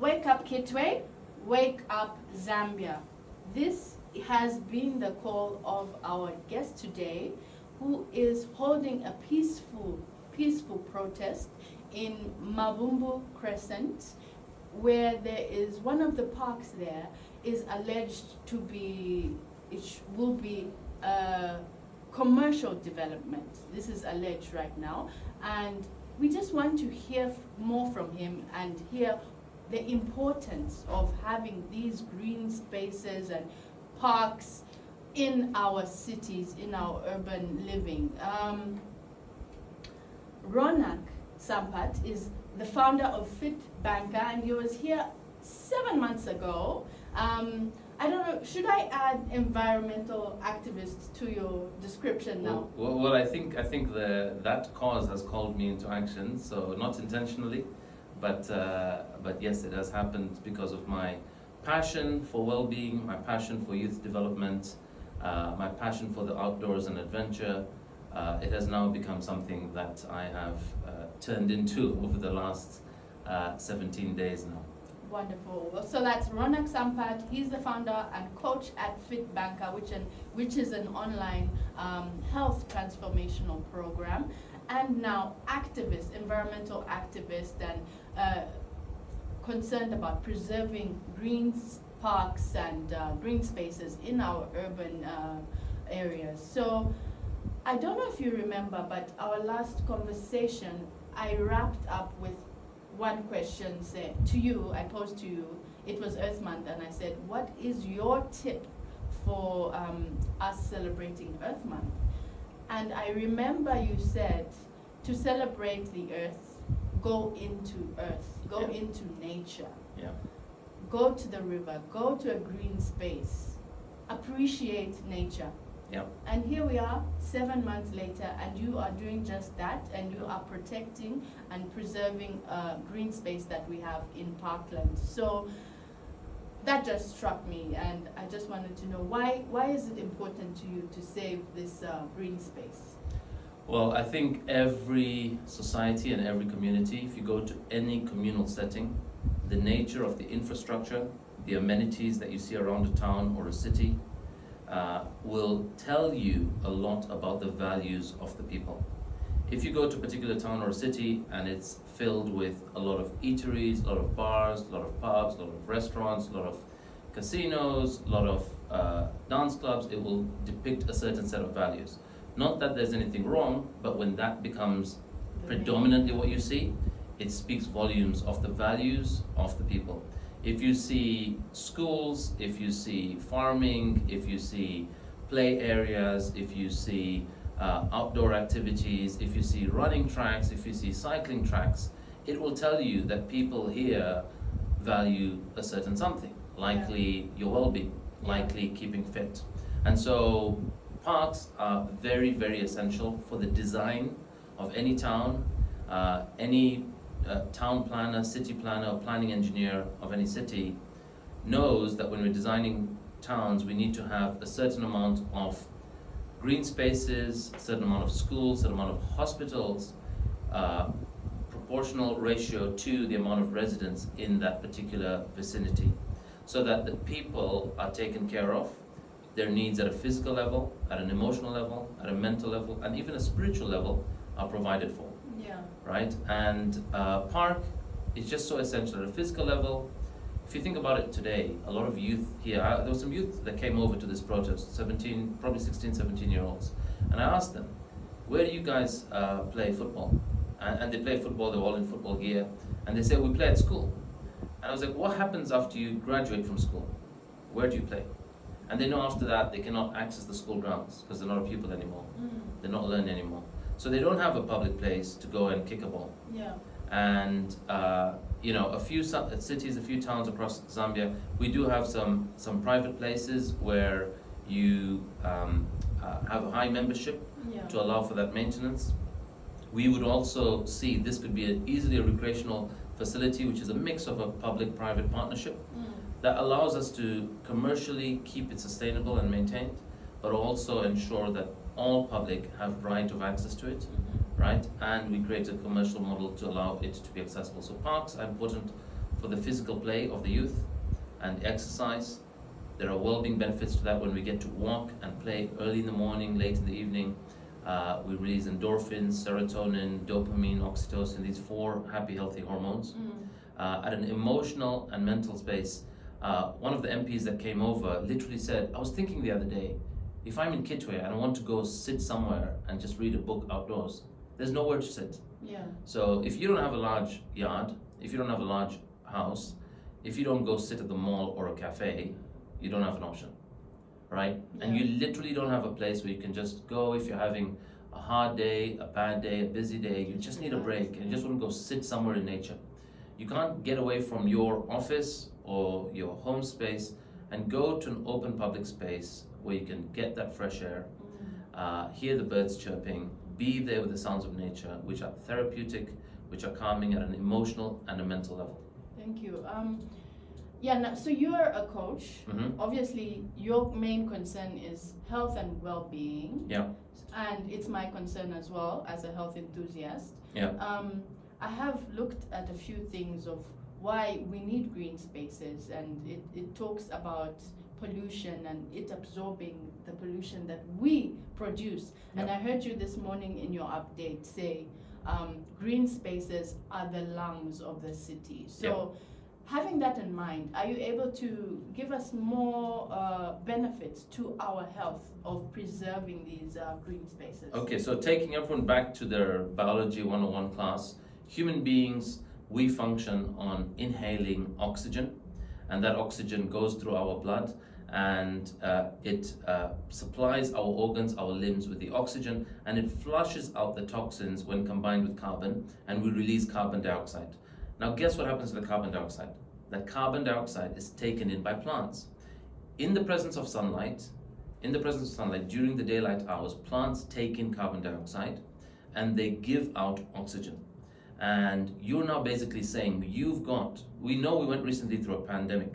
Wake up Kitwe, wake up Zambia. This has been the call of our guest today, who is holding a peaceful protest in Mabumbu Crescent, where there is one of the parks there is alleged to be, will be a commercial development. This is alleged right now, and we just want to hear more from him and hear the importance of having these green spaces and parks in our cities, in our urban living. Ronak Sampat is the founder of Fit Banker, and he was here 7 months ago. I don't know, should I add environmental activist to your description now? Well, I think that cause has called me into action, so not intentionally, but yes, it has happened because of my passion for well-being, my passion for youth development, my passion for the outdoors and adventure. It has now become something that I have turned into over the last 17 days now. Wonderful. Well, so that's Ronak Sampat. He's the founder and coach at Fit Banker, which is an online health transformational program, and now activist, environmental activist, and concerned about preserving green parks and green spaces in our urban areas. So I don't know if you remember, but our last conversation, I wrapped up with one question to you. I posed to you, it was Earth Month, and I said, what is your tip for us celebrating Earth Month? And I remember you said, to celebrate the earth, go into earth, go into nature. Yeah. Go to the river, go to a green space, appreciate nature. Yeah. And here we are 7 months later, and you are doing just that, and you are protecting and preserving green space that we have in Parkland. So that just struck me, and I just wanted to know, why is it important to you to save this green space? Well, I think every society and every community, if you go to any communal setting, the nature of the infrastructure, the amenities that you see around a town or a city, will tell you a lot about the values of the people. If you go to a particular town or a city and it's filled with a lot of eateries, a lot of bars, a lot of pubs, a lot of restaurants, a lot of casinos, a lot of dance clubs, it will depict a certain set of values. Not that there's anything wrong, but when that becomes predominantly what you see, it speaks volumes of the values of the people. If you see schools, if you see farming, if you see play areas, if you see outdoor activities, if you see running tracks, if you see cycling tracks, it will tell you that people here value a certain something, likely your well-being, likely keeping fit. And so parks are very, very essential for the design of any town, any town planner, city planner, or planning engineer of any city knows that when we're designing towns, we need to have a certain amount of green spaces, a certain amount of schools, a certain amount of hospitals, proportional ratio to the amount of residents in that particular vicinity, so that the people are taken care of, their needs at a physical level, at an emotional level, at a mental level, and even a spiritual level are provided for. Yeah. Right? And park is just so essential at a physical level. If you think about it today, a lot of youth here, there was some youth that came over to this protest, 17, probably 16, 17-year-olds. And I asked them, where do you guys play football? And they play football, they're all in football gear. And they said, we play at school. And I was like, what happens after you graduate from school? Where do you play? And they know after that they cannot access the school grounds because they're not a pupil anymore. They're not learning anymore. So they don't have a public place to go and kick a ball. Yeah. And a few cities, a few towns across Zambia, we do have some private places where you have a high membership to allow for that maintenance. We would also see this could be easily a recreational facility, which is a mix of a public-private partnership that allows us to commercially keep it sustainable and maintained, but also ensure that all public have right of access to it, right? And we create a commercial model to allow it to be accessible. So parks are important for the physical play of the youth and exercise. There are well-being benefits to that when we get to walk and play early in the morning, late in the evening. We release endorphins, serotonin, dopamine, oxytocin, these 4 happy, healthy hormones. At an emotional and mental space, one of the MPs that came over literally said, I was thinking the other day, if I'm in Kitwe and I want to go sit somewhere and just read a book outdoors, there's nowhere to sit. Yeah. So if you don't have a large yard, if you don't have a large house, if you don't go sit at the mall or a cafe, you don't have an option, right? And Yeah. you literally don't have a place where you can just go if you're having a hard day, a bad day, a busy day, you just need a break and you just want to go sit somewhere in nature. You can't get away from your office or your home space and go to an open public space where you can get that fresh air, hear the birds chirping, be there with the sounds of nature, which are therapeutic, which are calming at an emotional and a mental level. Thank you. So you're a coach. Mm-hmm. Obviously, your main concern is health and well-being. Yeah. And it's my concern as well as a health enthusiast. Yeah. I have looked at a few things of why we need green spaces, and it talks about pollution and it absorbing the pollution that we produce. Yep. And I heard you this morning in your update say green spaces are the lungs of the city. So having that in mind, are you able to give us more benefits to our health of preserving these green spaces? Okay, so taking everyone back to their biology 101 class, human beings, we function on inhaling oxygen, and that oxygen goes through our blood and it supplies our organs, our limbs with the oxygen, and it flushes out the toxins when combined with carbon, and we release carbon dioxide. Now guess what happens to the carbon dioxide? That carbon dioxide is taken in by plants. In the presence of sunlight, during the daylight hours, plants take in carbon dioxide and they give out oxygen. And you're now basically saying we know we went recently through a pandemic,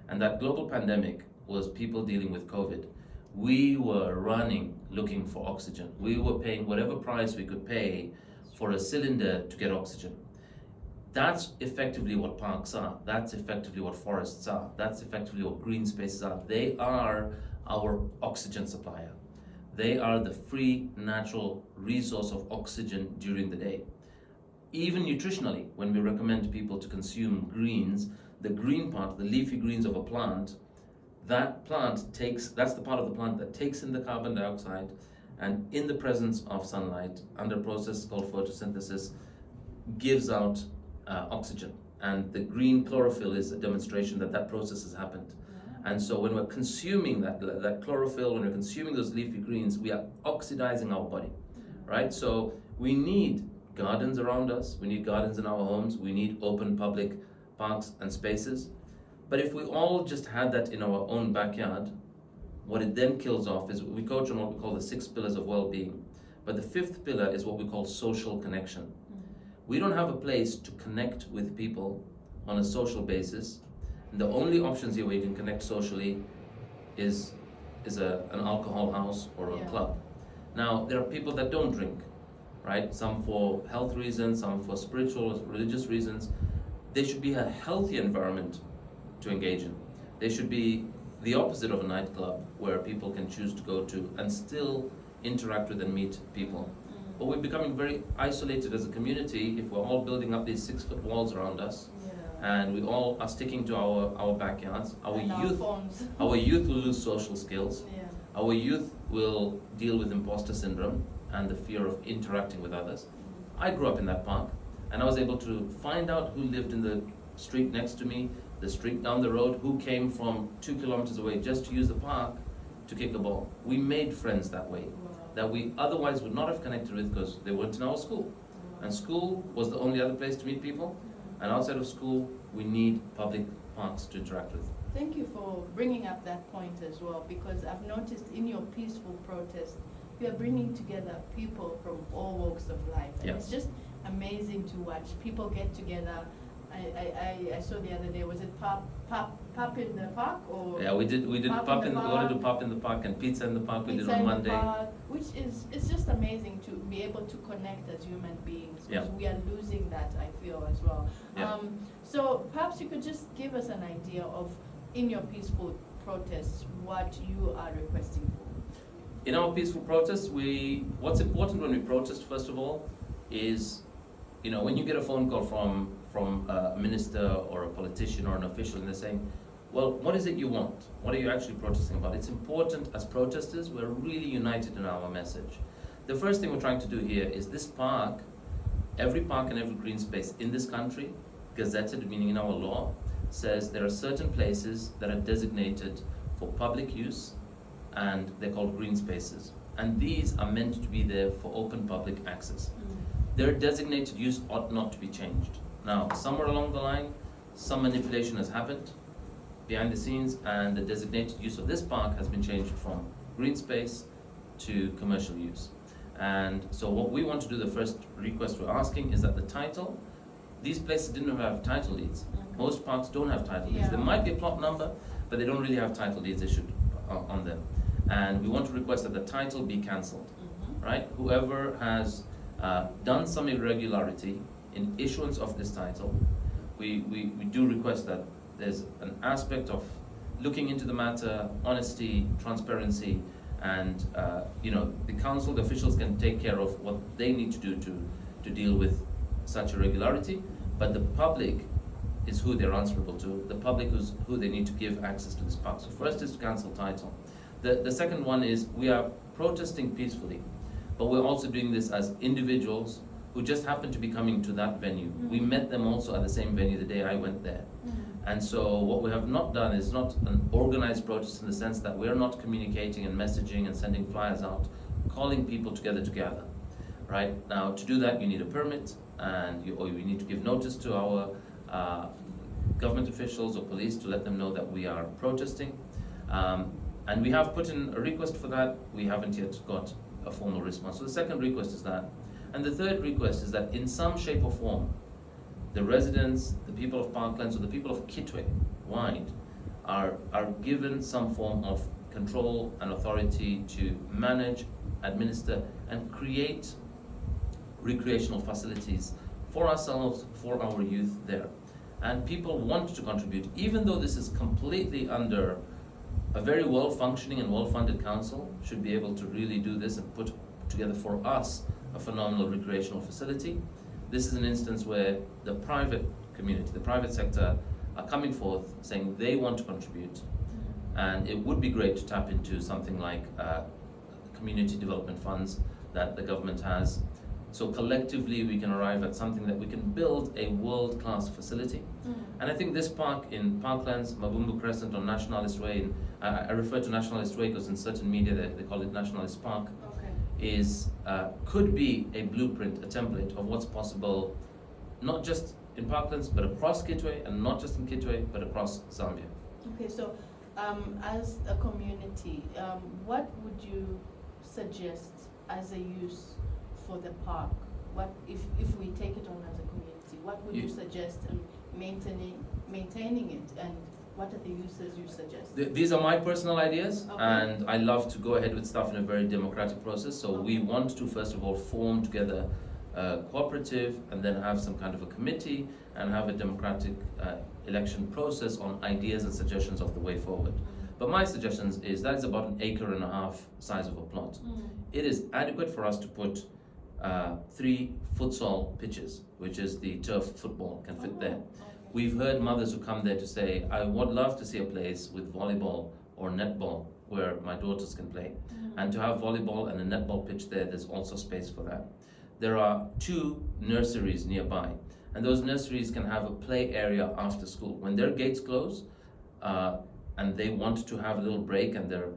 and that global pandemic was people dealing with COVID. We were running looking for oxygen. We were paying whatever price we could pay for a cylinder to get oxygen. That's effectively what parks are. That's effectively what forests are. That's effectively what green spaces are. They are our oxygen supplier. They are the free natural resource of oxygen during the day. Even nutritionally, when we recommend people to consume greens, the green part, the leafy greens of a plant, that's the part of the plant that takes in the carbon dioxide, and in the presence of sunlight, under a process called photosynthesis, gives out oxygen. And the green chlorophyll is a demonstration that process has happened. And so when we're consuming that chlorophyll, when we're consuming those leafy greens, we are oxidizing our body, right? So we need gardens around us, we need gardens in our homes, we need open public parks and spaces. But if we all just had that in our own backyard, what it then kills off is we coach on what we call the 6 pillars of well-being. But the 5th pillar is what we call social connection. We don't have a place to connect with people on a social basis. And the only options here where you can connect socially is an alcohol house or a club. Now, there are people that don't drink, right? Some for health reasons, some for spiritual, religious reasons. There should be a healthy environment to engage in. There should be the opposite of a nightclub where people can choose to go to and still interact with and meet people. But we're becoming very isolated as a community if we're all building up these 6-foot walls around us, and we all are sticking to our backyards. Our youth will lose social skills. Our youth will deal with imposter syndrome and the fear of interacting with others. I grew up in that park, and I was able to find out who lived in the street next to me, the street down the road, who came from 2 kilometers away just to use the park to kick a ball. We made friends that way, that we otherwise would not have connected with because they weren't in our school. And school was the only other place to meet people. And outside of school, we need public parks to interact with. Thank you for bringing up that point as well, because I've noticed in your peaceful protest, you are bringing together people from all walks of life. And it's just amazing to watch people get together. I saw the other day, was it pop in the park, or we did pop in the park. We wanted to pop in the park, and pizza in the park we did on Monday. Park, which is, it's just amazing to be able to connect as human beings, because we are losing that, I feel, as well. So perhaps you could just give us an idea of, in your peaceful protests, what you are requesting for. In our peaceful protests, what's important when we protest, first of all, is, when you get a phone call from a minister or a politician or an official and they're saying, well, what is it you want? What are you actually protesting about? It's important as protesters, we're really united in our message. The first thing we're trying to do here is this park, every park and every green space in this country, gazetted, meaning in our law, says there are certain places that are designated for public use and they're called green spaces. And these are meant to be there for open public access. Their designated use ought not to be changed. Now, somewhere along the line, some manipulation has happened behind the scenes and the designated use of this park has been changed from green space to commercial use. And so what we want to do, the first request we're asking is that the title, these places didn't have title deeds. Most parks don't have title deeds. Yeah. There might be a plot number, but they don't really have title deeds issued on them. And we want to request that the title be cancelled, right? Whoever has done some irregularity in issuance of this title, we do request that there's an aspect of looking into the matter, honesty, transparency, and the council, the officials can take care of what they need to do to deal with such irregularity, but the public is who they're answerable to. The public is who they need to give access to this park. So first is to cancel title. The second one is we are protesting peacefully, but we're also doing this as individuals who just happen to be coming to that venue. We met them also at the same venue the day I went there. And so what we have not done is not an organized protest in the sense that we're not communicating and messaging and sending flyers out, calling people together, right? Now, to do that, you need a permit, and you need to give notice to our government officials or police to let them know that we are protesting. And we have put in a request for that. We haven't yet got a formal response. So the second request is that. And the third request is that in some shape or form, the residents, the people of Parklands, or the people of Kitwe wide are given some form of control and authority to manage, administer, and create recreational facilities for ourselves, for our youth there. And people want to contribute, even though this is completely under a very well-functioning and well-funded council, should be able to really do this and put together for us a phenomenal recreational facility. This is an instance where the private community, the private sector are coming forth saying they want to contribute. And it would be great to tap into something like community development funds that the government has. So collectively we can arrive at something that we can build a world-class facility. And I think this park in Parklands, Mabumbu Crescent on Nationalist Way, I refer to Nationalist Way because in certain media they call it Nationalist Park, is could be a blueprint, a template of what's possible, not just in Parklands, but across Kitwe, and not just in Kitwe, but across Zambia. Okay, so as a community, what would you suggest as a use for the park? What if we take it on as a community? What would you suggest in maintaining it, and what are the uses you suggest? These are my personal ideas, and I love to go ahead with stuff in a very democratic process. So we want to first of all form together a cooperative, and then have some kind of a committee, and have a democratic election process on ideas and suggestions of the way forward. But my suggestions is that is about 1.5 acres size of a plot. It is adequate for us to put 3 futsal pitches, which is the turf football can fit there. We've heard mothers who come there to say, I would love to see a place with volleyball or netball where my daughters can play. And to have volleyball and a netball pitch there, there's also space for that. There are 2 nurseries nearby, and those nurseries can have a play area after school. When their gates close and they want to have a little break and their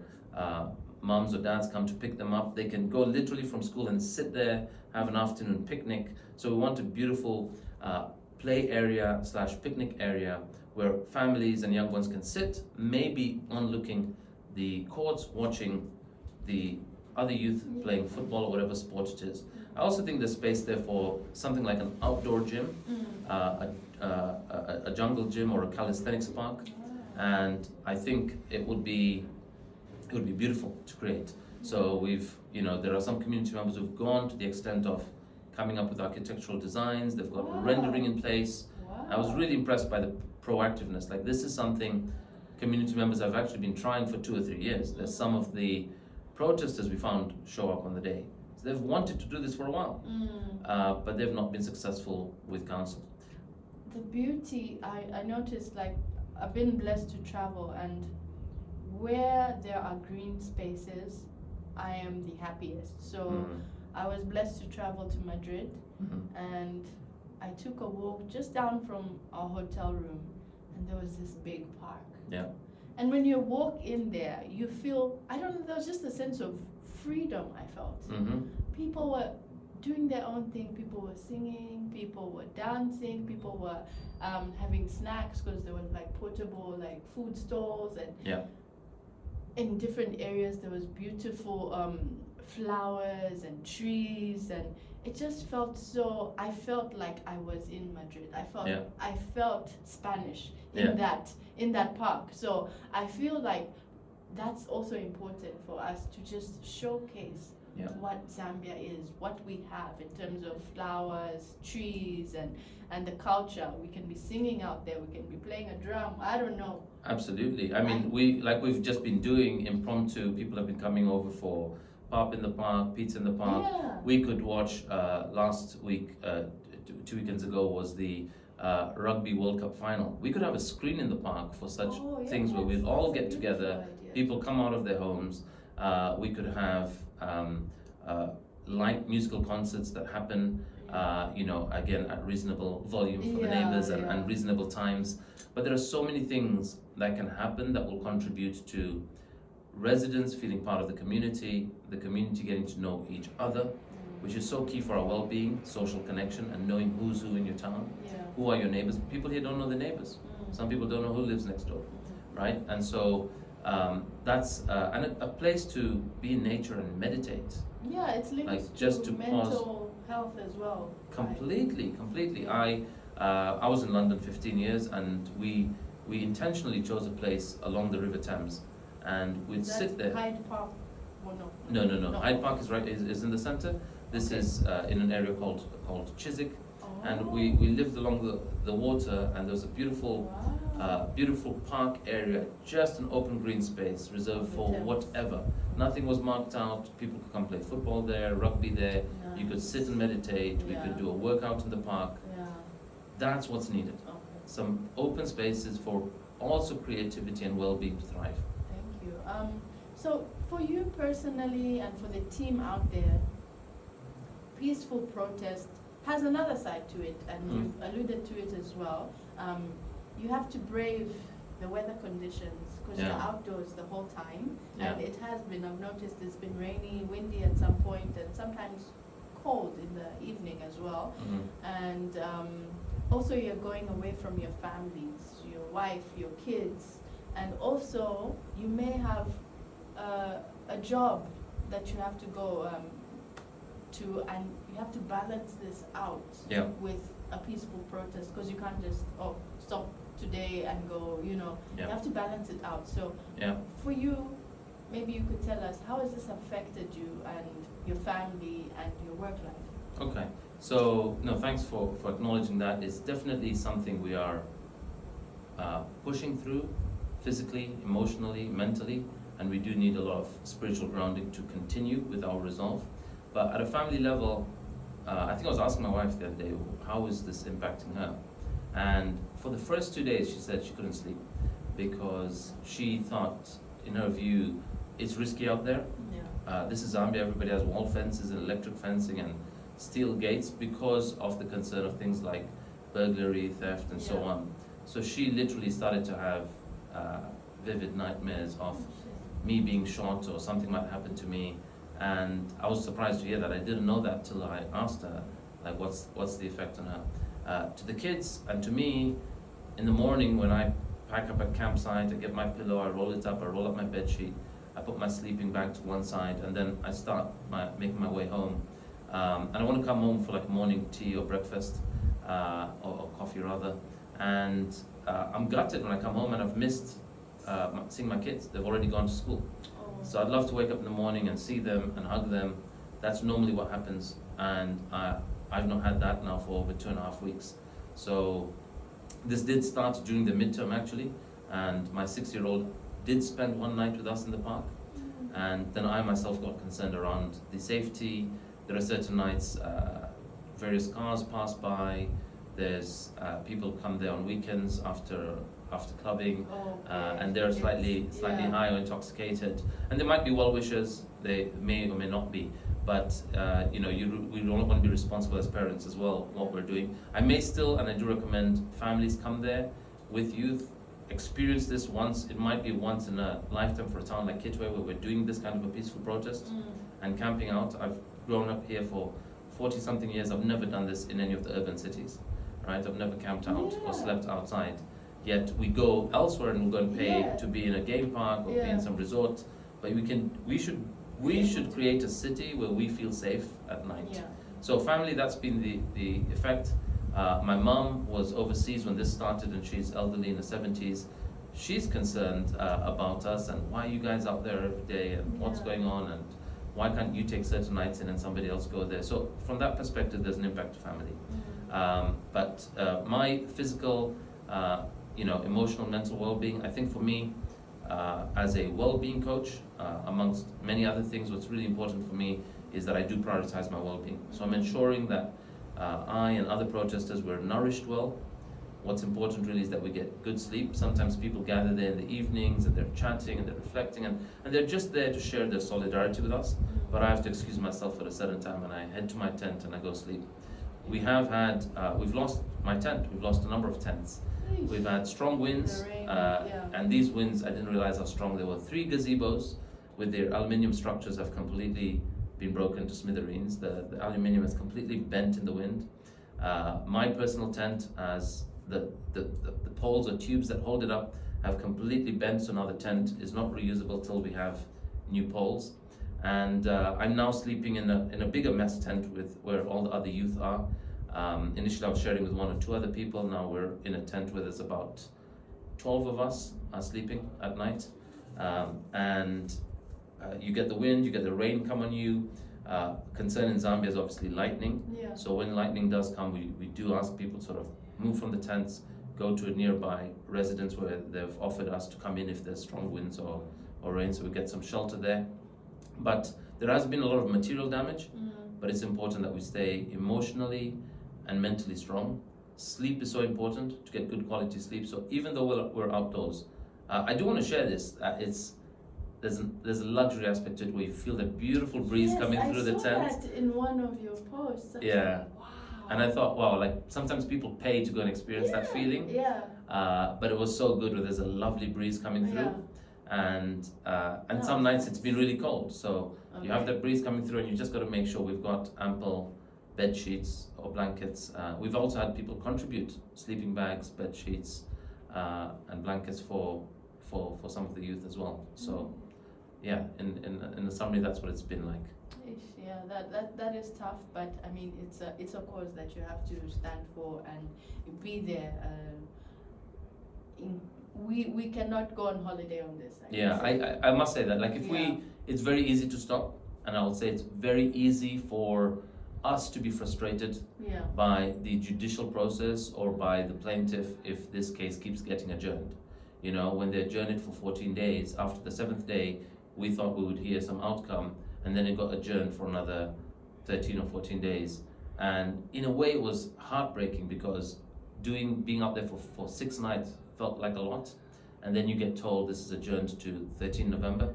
moms or dads come to pick them up, they can go literally from school and sit there, have an afternoon picnic. So we want a beautiful play area / picnic area where families and young ones can sit, maybe onlooking the courts, watching the other youth playing football or whatever sport it is. I also think there's space there for something like an outdoor gym, a jungle gym or a calisthenics park, and I think it would be beautiful to create. So there are some community members who've gone to the extent of coming up with architectural designs. They've got rendering in place. I was really impressed by the proactiveness. Like, this is something community members have actually been trying for 2 or 3 years. There's some of the protesters we found show up on the day. So they've wanted to do this for a while, but they've not been successful with council. The beauty, I noticed, like, I've been blessed to travel, and where there are green spaces, I am the happiest. So I was blessed to travel to Madrid, and I took a walk just down from our hotel room, and there was this big park. Yeah. And when you walk in there, you feel, I don't know, there was just a sense of freedom I felt. People were doing their own thing, people were singing, people were dancing, people were having snacks, because there were like portable like food stalls, and Yeah. in different areas there was beautiful flowers and trees, and it just felt so, I felt like I was in Madrid. I felt Spanish in that park. So I feel like that's also important for us to just showcase what Zambia is, what we have in terms of flowers, trees, and the culture. We can be singing out there, we can be playing a drum, I don't know. Absolutely. I mean, we've just been doing impromptu. People have been coming over for pop in the park, pizza in the park. Yeah. We could watch last week, 2 weekends ago was the Rugby World Cup final. We could have a screen in the park for such things where we'd all get together. People come out of their homes. We could have light musical concerts that happen, again at reasonable volume for the neighbors and reasonable times. But there are so many things that can happen that will contribute to residents feeling part of the community getting to know each other, which is so key for our well-being, social connection, and knowing who's who in your town. Who are your neighbors? People here don't know their neighbors. Some people don't know who lives next door, right? And so that's and a place to be in nature and meditate. Yeah, it's linked Like, just to mental health as well. Completely. I was in London 15 years, and we intentionally chose a place along the River Thames, and we'd sit there. Hyde Park? Well, No. Hyde Park is in the centre. This is in an area called Chiswick, and we lived along the water, and there was a beautiful beautiful park area, just an open green space reserved for whatever. Nothing was marked out. People could come play football there, rugby there. You could sit and meditate. We could do a workout in the park. That's what's needed. Some open spaces for also creativity and well-being to thrive. Thank you. So for you personally and for the team out there, peaceful protest has another side to it, and you've alluded to it as well. You have to brave the weather conditions, because you're outdoors the whole time, and it has been, I've noticed it's been rainy, windy at some point, and sometimes cold in the evening as well. And also you're going away from your families, your wife, your kids, and also you may have a job that you have to go to, and you have to balance this out with a peaceful protest, because you can't just stop today and go, you have to balance it out. So for you, maybe you could tell us, how has this affected you and your family and your work life? Okay, so no, thanks for acknowledging that. It's definitely something we are pushing through physically, emotionally, mentally, and we do need a lot of spiritual grounding to continue with our resolve. But at a family level, I think I was asking my wife the other day, how is this impacting her? And for the first 2 days, she said she couldn't sleep, because she thought, in her view, it's risky out there. This is Zambia, everybody has wall fences and electric fencing and steel gates, because of the concern of things like burglary, theft, and so on. So she literally started to have vivid nightmares of me being shot or something might happen to me. And I was surprised to hear that. I didn't know that till I asked her, like, what's the effect on her? To the kids and to me, in the morning when I pack up a campsite, I get my pillow, I roll it up, I roll up my bed sheet, I put my sleeping bag to one side, and then I start making my way home. And I want to come home for like morning tea or breakfast, or coffee rather. And I'm gutted when I come home and I've missed seeing my kids. They've already gone to school. So I'd love to wake up in the morning and see them and hug them. That's normally what happens, and I've not had that now for over 2.5 weeks. So This did start during the midterm actually, and my 6-year-old did spend one night with us in the park. And then I myself got concerned around the safety. There are certain nights, various cars pass by. There's people come there on weekends after clubbing, and they're slightly Yeah. high or intoxicated. And they might be well wishers. They may or may not be. But we don't want to be responsible as parents as well. What we're doing, I may still, and I do recommend families come there with youth. Experience this once. It might be once in a lifetime for a town like Kitwe, where we're doing this kind of a peaceful protest and camping out. I've grown up here for 40 something years. I've never done this in any of the urban cities, right? I've never camped out or slept outside. Yet we go elsewhere and we go and pay to be in a game park or be in some resort. But we should create a city where we feel safe at night. Yeah. So family, that's been the effect. My mom was overseas when this started, and she's elderly in the 70s. She's concerned about us and why are you guys out there every day and what's going on and why can't you take certain nights in and somebody else go there. So from that perspective, there's an impact to family. But my physical, emotional, mental well-being, I think for me, as a well-being coach, amongst many other things, what's really important for me is that I do prioritize my well-being. So I'm ensuring that I and other protesters were nourished well. What's important really is that we get good sleep. Sometimes people gather there in the evenings and they're chatting and they're reflecting and they're just there to share their solidarity with us. But I have to excuse myself at a certain time and I head to my tent and I go sleep. We have had, we've lost my tent, we've lost a number of tents. We've had strong winds, and these winds, I didn't realize how strong they were. 3 gazebos with their aluminium structures have completely been broken to smithereens. The aluminium is completely bent in the wind. My personal tent, as the poles or tubes that hold it up have completely bent, so now the tent is not reusable till we have new poles. And I'm now sleeping in a bigger mess tent with where all the other youth are. Initially I was sharing with 1 or 2 other people. Now we're in a tent where there's about 12 of us are sleeping at night. You get the wind, you get the rain come on you. Concern in Zambia is obviously lightning. Yeah. So when lightning does come, we do ask people to sort of move from the tents, go to a nearby residence where they've offered us to come in if there's strong winds or rain, so we get some shelter there. But there has been a lot of material damage, but it's important that we stay emotionally and mentally strong. Sleep is so important to get good quality sleep. So even though we're outdoors, I do want to share this. There's a luxury aspect to it where you feel the beautiful breeze coming through the tent. I saw that in one of your posts. Yeah. Wow. And I thought, wow, like sometimes people pay to go and experience that feeling. Yeah. But it was so good where there's a lovely breeze coming through. And some nights it's been really cold. So you have that breeze coming through and you just got to make sure we've got ample bed sheets or blankets. We've also had people contribute sleeping bags, bed sheets, and blankets for some of the youth as well. So yeah, in the summary, that's what it's been like. Yeah, that is tough, but I mean it's a cause that you have to stand for and be there. We cannot go on holiday on this. I must say that, like, it's very easy to stop, and I will say it's very easy for us to be frustrated by the judicial process or by the plaintiff if this case keeps getting adjourned. You know, when they adjourn it for 14 days, after the 7th day, we thought we would hear some outcome, and then it got adjourned for another 13 or 14 days. And in a way, it was heartbreaking because being out there for 6 nights felt like a lot, and then you get told this is adjourned to 13 November,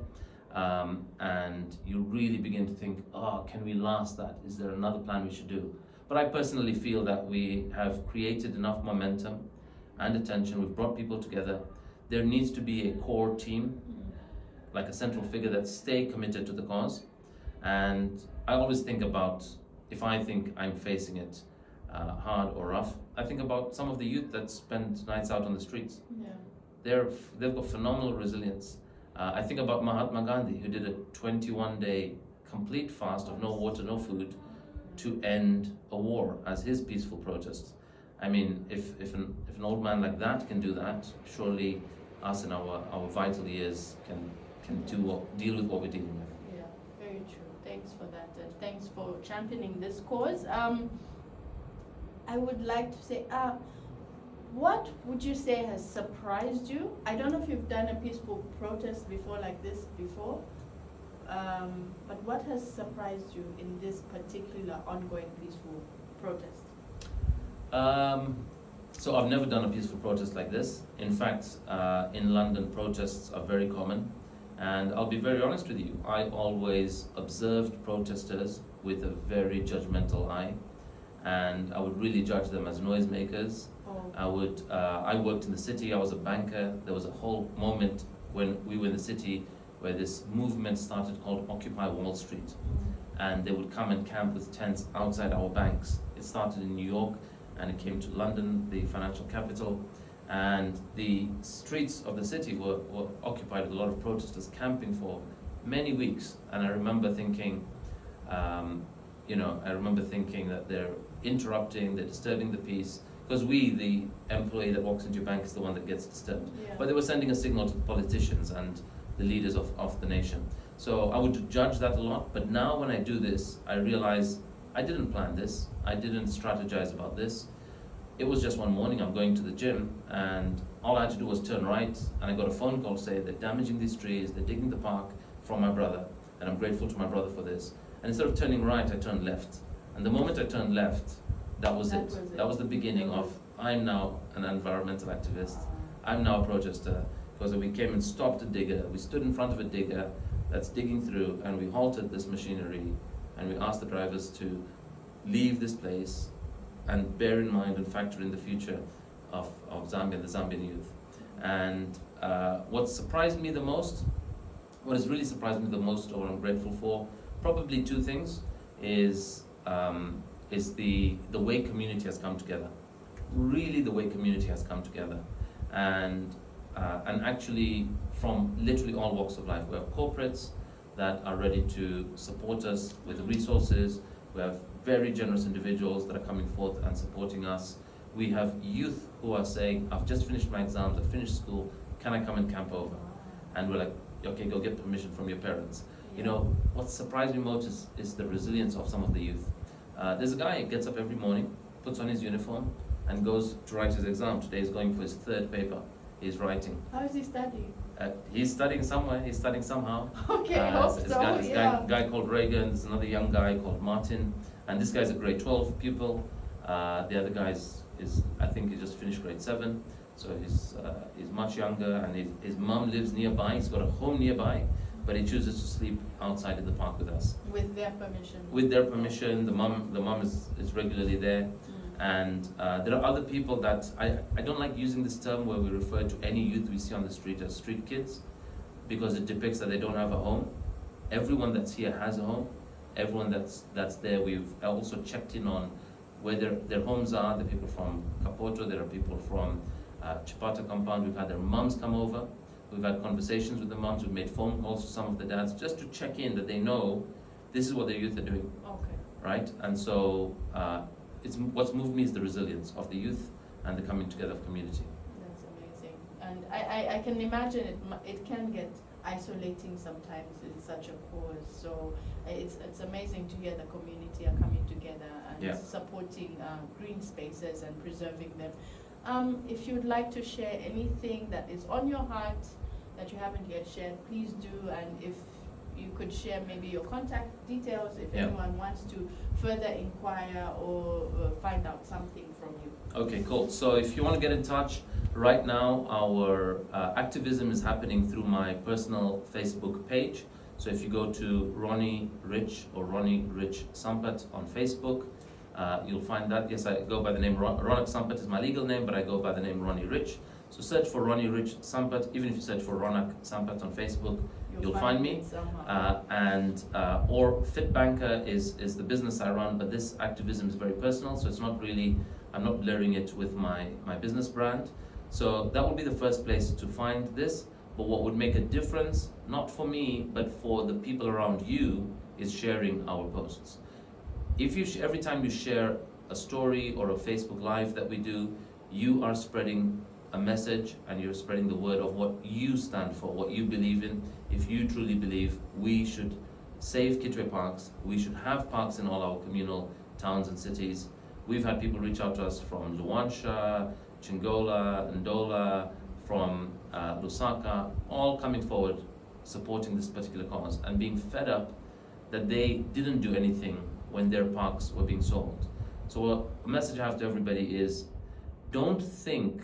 and you really begin to think, can we last that? Is there another plan we should do? But I personally feel that we have created enough momentum and attention. We've brought people together. There needs to be a core team, like a central figure that stay committed to the cause. And I always think about, if I think I'm facing it hard or rough, I think about some of the youth that spend nights out on the streets. They've got phenomenal resilience. I think about Mahatma Gandhi, who did a 21-day complete fast of no water, no food, to end a war as his peaceful protest. I mean, if an old man like that can do that, surely us in our vital years can deal with what we're dealing with. Yeah, very true. Thanks for that, and thanks for championing this cause. I would like to say, What would you say has surprised you? I don't know if you've done a peaceful protest before like this before, but what has surprised you in this particular ongoing peaceful protest? So I've never done a peaceful protest like this. In fact, in London, protests are very common. And I'll be very honest with you, I always observed protesters with a very judgmental eye. And I would really judge them as noisemakers. Oh. I worked in the city, I was a banker. There was a whole moment when we were in the city where this movement started called Occupy Wall Street. And they would come and camp with tents outside our banks. It started in New York and it came to London, the financial capital. And the streets of the city were occupied with a lot of protesters camping for many weeks. And I remember thinking, that they're interrupting, they're disturbing the peace. Because we, the employee that walks into your bank, is the one that gets disturbed. Yeah. But they were sending a signal to the politicians and the leaders of the nation. So I would judge that a lot. But now when I do this, I realize I didn't plan this. I didn't strategize about this. It was just one morning, I'm going to the gym, and all I had to do was turn right, and I got a phone call saying they're damaging these trees, they're digging the park, from my brother, and I'm grateful to my brother for this. And instead of turning right, I turned left. And the moment I turned left, that was it. That was the beginning of, I'm now an environmental activist, I'm now a protester, because we came and stopped a digger, we stood in front of a digger that's digging through, and we halted this machinery, and we asked the drivers to leave this place, and bear in mind and factor in the future of Zambia, the Zambian youth. And what surprised me the most, what has really surprised me the most, or what I'm grateful for, probably two things, is the way community has come together. Really the way community has come together. And actually from literally all walks of life. We have corporates that are ready to support us with resources. We have very generous individuals that are coming forth and supporting us. We have youth who are saying, I've just finished my exams, I've finished school, can I come and camp over? And we're like, okay, go get permission from your parents. Yeah. You know, what surprised me most is the resilience of some of the youth. There's a guy who gets up every morning, puts on his uniform, and goes to write his exam. Today he's going for his third paper. He's writing. How is he studying? He's studying somewhere, he's studying somehow. Okay, hope This so, guy called Reagan, there's another young guy called Martin, and this guy's a grade 12 pupil. The other guy I think he just finished grade 7, so he's much younger, and his mum lives nearby, he's got a home nearby, but he chooses to sleep outside in the park with us. With their permission? With their permission, the mum is regularly there. And there are other people that, I don't like using this term where we refer to any youth we see on the street as street kids, because it depicts that they don't have a home. Everyone that's here has a home. Everyone that's there, we've also checked in on where their homes are. There are people from Kapoto, there are people from Chipata compound. We've had their mums come over. We've had conversations with the mums. We've made phone calls to some of the dads just to check in that they know this is what their youth are doing. Okay. Right? And so what's moved me is the resilience of the youth and the coming together of community. That's amazing. And I can imagine it can get isolating sometimes in such a cause. So it's amazing to hear the community are coming together and supporting green spaces and preserving them. If you'd like to share anything that is on your heart that you haven't yet shared, please do. And if you could share maybe your contact details if anyone wants to further inquire or find out something from you. Okay, cool. So if you want to get in touch, right now our activism is happening through my personal Facebook page. So if you go to Ronnie Rich or Ronnie Rich Sampat on Facebook, you'll find that. Yes, I go by the name Ronak Sampat is my legal name, but I go by the name Ronnie Rich. So search for Ronnie Rich Sampat. Even if you search for Ronak Sampat on Facebook, you'll find me. Or Fit Banker is the business I run, but this activism is very personal, so it's not really, I'm not blurring it with my business brand. So that would be the first place to find this. But what would make a difference, not for me, but for the people around you, is sharing our posts. If you every time you share a story or a Facebook Live that we do, you are spreading a message and you're spreading the word of what you stand for, what you believe in. If you truly believe we should save Kitwe parks, we should have parks in all our communal towns and cities. We've had people reach out to us from Luansha, Chingola, Ndola, from Lusaka, all coming forward supporting this particular cause and being fed up that they didn't do anything when their parks were being sold. So a message I have to everybody is, don't think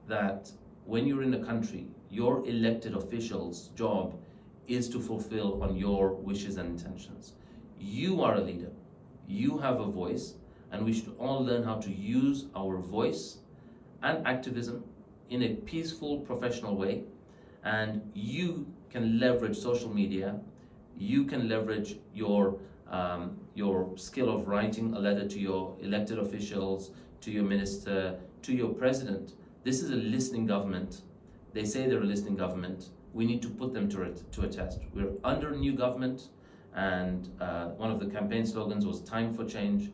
that when you're in the country, your elected official's job is to fulfill on your wishes and intentions. You are a leader, you have a voice, and we should all learn how to use our voice and activism in a peaceful, professional way. And you can leverage social media, you can leverage your skill of writing a letter to your elected officials, to your minister, to your president. This is a listening government. They say they're a listening government. We need to put them to a test. We're under a new government, and one of the campaign slogans was time for change.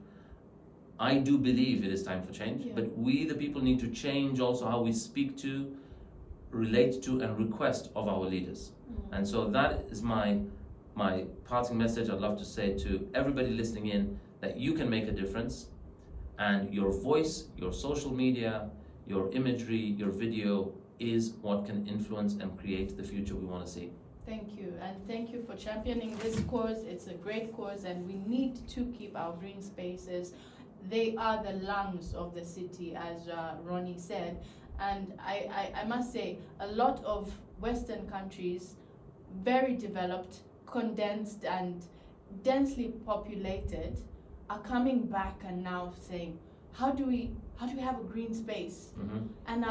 I do believe it is time for change, but we the people need to change also how we speak to, relate to, and request of our leaders. And so that is my parting message I'd love to say to everybody listening in, that you can make a difference, and your voice, your social media, your imagery, your video is what can influence and create the future we want to see. Thank you, and thank you for championing this cause. It's a great cause, and we need to keep our green spaces. They are the lungs of the city, as Ronnie said. And I must say, a lot of Western countries, very developed, condensed, and densely populated, are coming back and now saying, how do we have a green space? Mm-hmm. And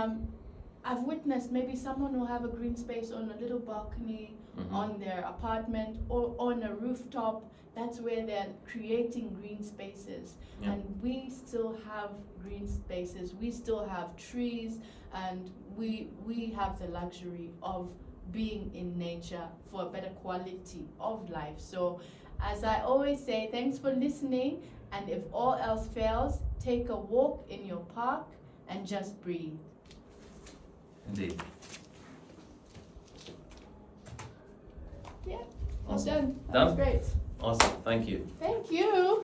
I've witnessed maybe someone will have a green space on a little balcony, Mm-hmm. on their apartment, or on a rooftop. That's where they're creating green spaces. Yeah. And we still have green spaces, we still have trees, and we have the luxury of being in nature for a better quality of life. So as I always say, thanks for listening, and if all else fails, take a walk in your park and just breathe. Indeed. Yeah, Awesome. done. That Done? was great. Awesome. Thank you. Thank you.